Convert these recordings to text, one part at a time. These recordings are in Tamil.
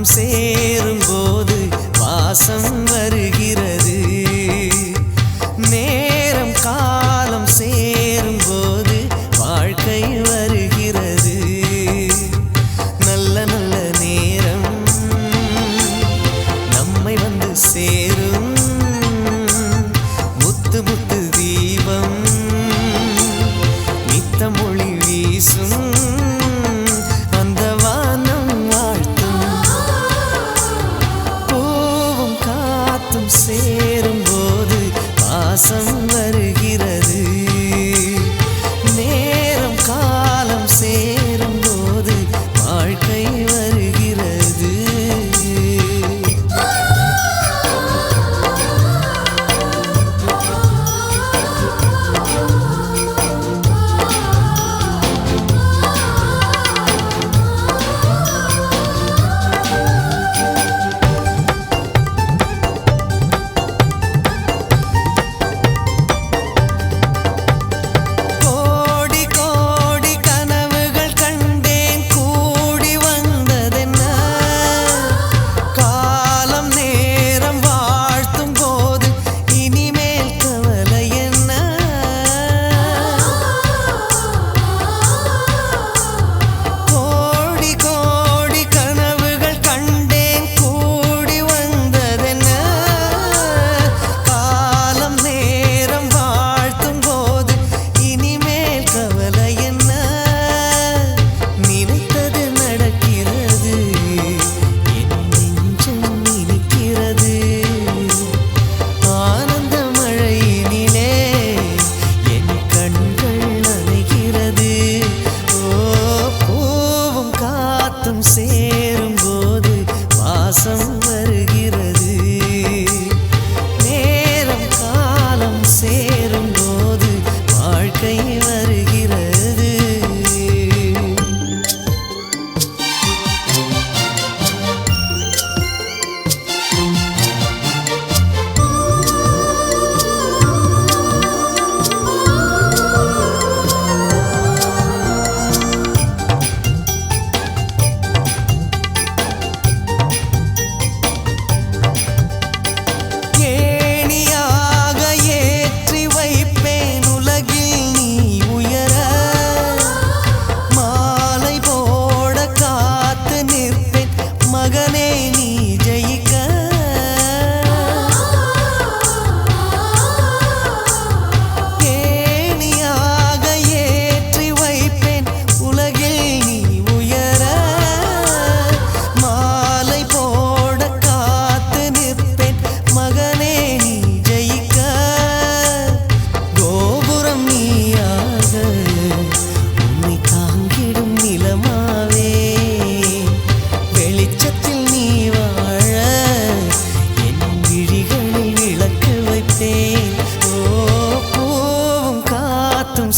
காத்தும் சேரும்போது வாசம் வருகிறது. நேரம் காலம் சேரும்போது வாழ்க்கை வருகிறது. நல்ல நல்ல நேரம் நம்மை வந்து சேரும். முத்து முத்து தீபம் நித்தம் ஒளி வீசும். அந்த வானம் வாழ்த்தும். பூவும் காத்தும் சேரும்போது வாசம் வருகிறது. நேரம் காலம் சேரும்போது வாழ்க்கை வருகிறது. சேரும்போது வாசம் வருகிறது. நேரம் காலம் சேரும்போது வாழ்க்கை வருகிறது.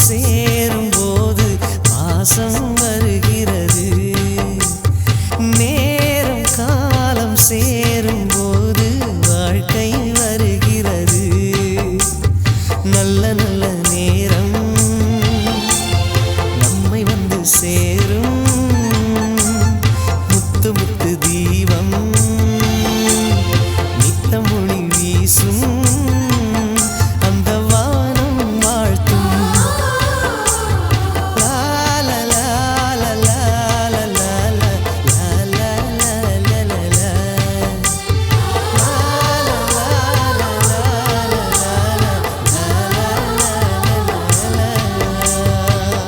சேரும்போது வாசம் வருகிறது. நேரம் காலம் சேரும்போது வாழ்க்கை வருகிறது. நல்ல நல்ல நேரம்